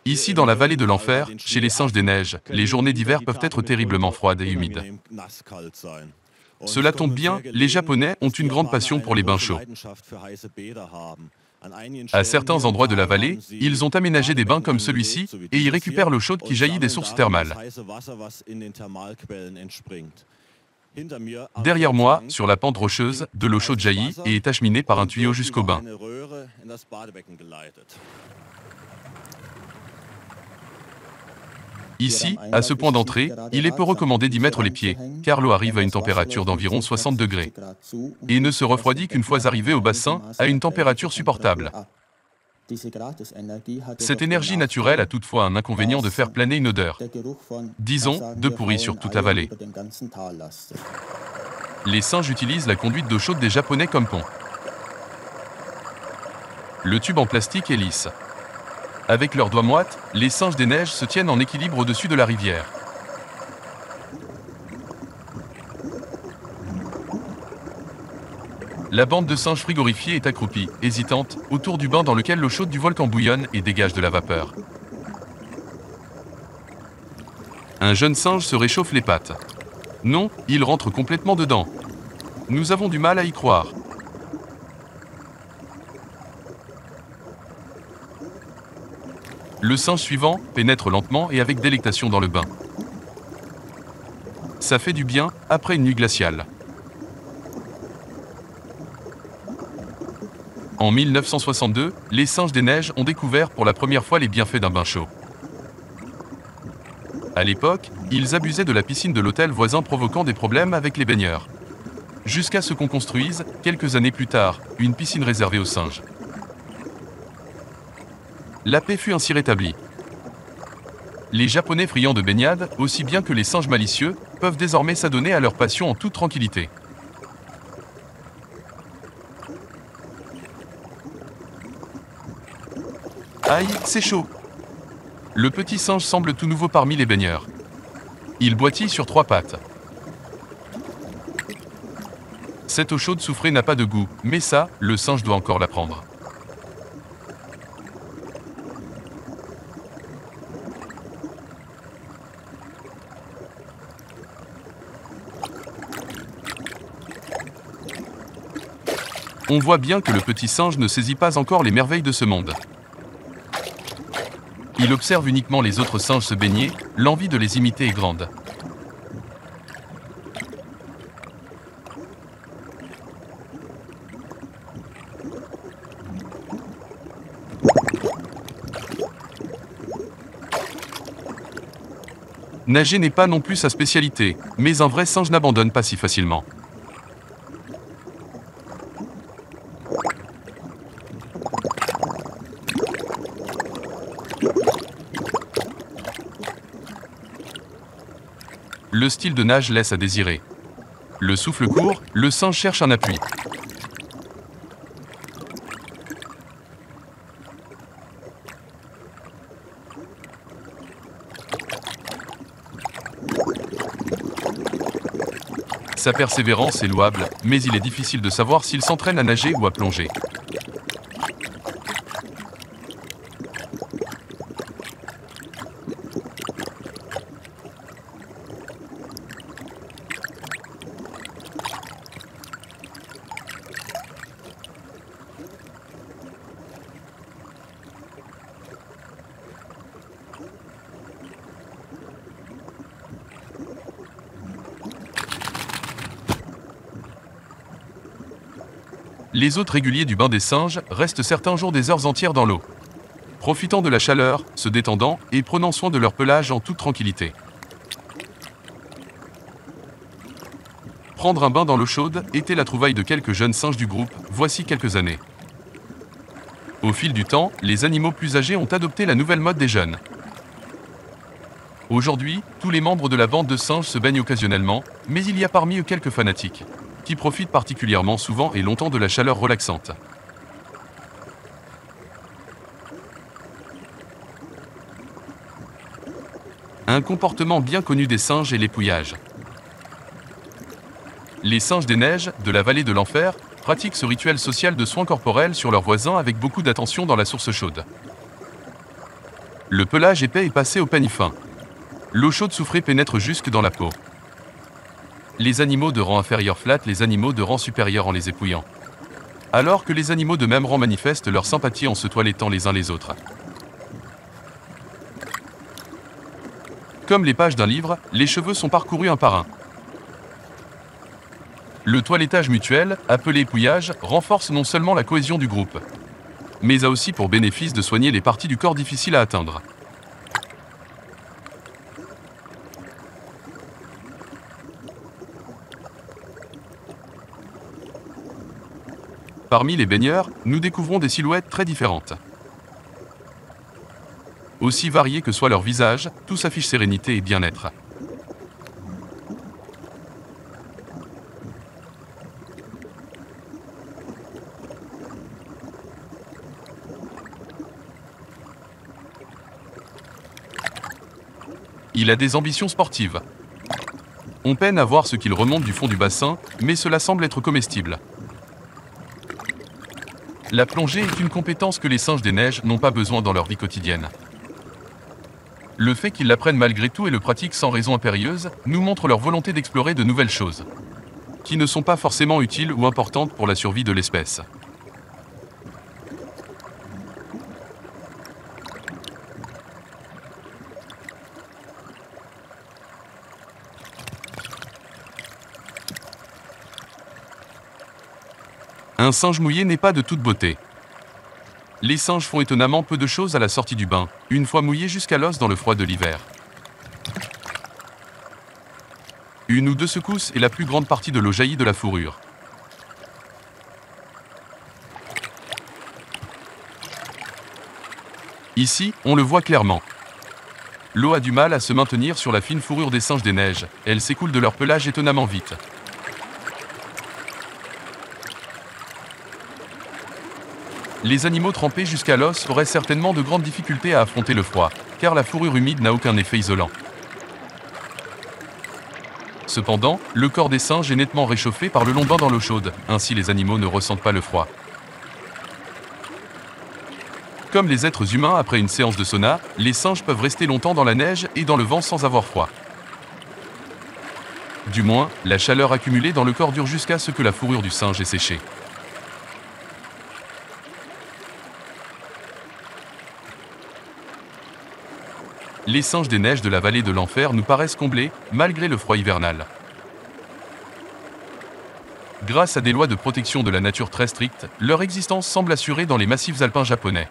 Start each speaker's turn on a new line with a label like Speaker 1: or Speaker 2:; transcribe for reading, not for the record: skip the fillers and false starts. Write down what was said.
Speaker 1: Ici, dans la vallée de l'enfer, chez les singes des neiges, les journées d'hiver peuvent être terriblement froides et humides. Cela tombe bien, les Japonais ont une grande passion pour les bains chauds. À certains endroits de la vallée, ils ont aménagé des bains comme celui-ci et y récupèrent l'eau chaude qui jaillit des sources thermales. Derrière moi, sur la pente rocheuse, de l'eau chaude jaillit et est acheminée par un tuyau jusqu'au bain. Ici, à ce point d'entrée, il est peu recommandé d'y mettre les pieds, car l'eau arrive à une température d'environ 60 degrés et ne se refroidit qu'une fois arrivé au bassin à une température supportable. Cette énergie naturelle a toutefois un inconvénient de faire planer une odeur, disons, de pourri sur toute la vallée. Les singes utilisent la conduite d'eau chaude des Japonais comme pont. Le tube en plastique est lisse. Avec leurs doigts moites, les singes des neiges se tiennent en équilibre au-dessus de la rivière. La bande de singes frigorifiés est accroupie, hésitante, autour du bain dans lequel l'eau chaude du volcan bouillonne et dégage de la vapeur. Un jeune singe se réchauffe les pattes. Non, il rentre complètement dedans. Nous avons du mal à y croire. Le singe suivant pénètre lentement et avec délectation dans le bain. Ça fait du bien, après une nuit glaciale. En 1962, les singes des neiges ont découvert pour la première fois les bienfaits d'un bain chaud. À l'époque, ils abusaient de la piscine de l'hôtel voisin provoquant des problèmes avec les baigneurs. Jusqu'à ce qu'on construise, quelques années plus tard, une piscine réservée aux singes. La paix fut ainsi rétablie. Les Japonais friands de baignade, aussi bien que les singes malicieux, peuvent désormais s'adonner à leur passion en toute tranquillité. Aïe, c'est chaud! Le petit singe semble tout nouveau parmi les baigneurs. Il boitille sur 3 pattes. Cette eau chaude soufrée n'a pas de goût, mais ça, le singe doit encore l'apprendre. On voit bien que le petit singe ne saisit pas encore les merveilles de ce monde. Il observe uniquement les autres singes se baigner, l'envie de les imiter est grande. Nager n'est pas non plus sa spécialité, mais un vrai singe n'abandonne pas si facilement. Le style de nage laisse à désirer. Le souffle court, le singe cherche un appui. Sa persévérance est louable, mais il est difficile de savoir s'il s'entraîne à nager ou à plonger. Les hôtes réguliers du bain des singes restent certains jours des heures entières dans l'eau, profitant de la chaleur, se détendant et prenant soin de leur pelage en toute tranquillité. Prendre un bain dans l'eau chaude était la trouvaille de quelques jeunes singes du groupe, voici quelques années. Au fil du temps, les animaux plus âgés ont adopté la nouvelle mode des jeunes. Aujourd'hui, tous les membres de la bande de singes se baignent occasionnellement, mais il y a parmi eux quelques fanatiques, qui profitent particulièrement souvent et longtemps de la chaleur relaxante. Un comportement bien connu des singes est l'épouillage. Les singes des neiges, de la vallée de l'enfer, pratiquent ce rituel social de soins corporels sur leurs voisins avec beaucoup d'attention dans la source chaude. Le pelage épais est passé au peigne fin. L'eau chaude soufrée pénètre jusque dans la peau. Les animaux de rang inférieur flattent les animaux de rang supérieur en les épouillant. Alors que les animaux de même rang manifestent leur sympathie en se toilettant les uns les autres. Comme les pages d'un livre, les cheveux sont parcourus un par un. Le toilettage mutuel, appelé épouillage, renforce non seulement la cohésion du groupe, mais a aussi pour bénéfice de soigner les parties du corps difficiles à atteindre. Parmi les baigneurs, nous découvrons des silhouettes très différentes. Aussi variés que soit leur visage, tous affichent sérénité et bien-être. Il a des ambitions sportives. On peine à voir ce qu'il remonte du fond du bassin, mais cela semble être comestible. La plongée est une compétence que les singes des neiges n'ont pas besoin dans leur vie quotidienne. Le fait qu'ils l'apprennent malgré tout et le pratiquent sans raison impérieuse, nous montre leur volonté d'explorer de nouvelles choses, qui ne sont pas forcément utiles ou importantes pour la survie de l'espèce. Un singe mouillé n'est pas de toute beauté. Les singes font étonnamment peu de choses à la sortie du bain, une fois mouillés jusqu'à l'os dans le froid de l'hiver. Une ou deux secousses et la plus grande partie de l'eau jaillit de la fourrure. Ici, on le voit clairement. L'eau a du mal à se maintenir sur la fine fourrure des singes des neiges, elle s'écoule de leur pelage étonnamment vite. Les animaux trempés jusqu'à l'os auraient certainement de grandes difficultés à affronter le froid, car la fourrure humide n'a aucun effet isolant. Cependant, le corps des singes est nettement réchauffé par le long bain dans l'eau chaude, ainsi les animaux ne ressentent pas le froid. Comme les êtres humains après une séance de sauna, les singes peuvent rester longtemps dans la neige et dans le vent sans avoir froid. Du moins, la chaleur accumulée dans le corps dure jusqu'à ce que la fourrure du singe ait séché. Les singes des neiges de la vallée de l'Enfer nous paraissent comblés, malgré le froid hivernal. Grâce à des lois de protection de la nature très strictes, leur existence semble assurée dans les massifs alpins japonais.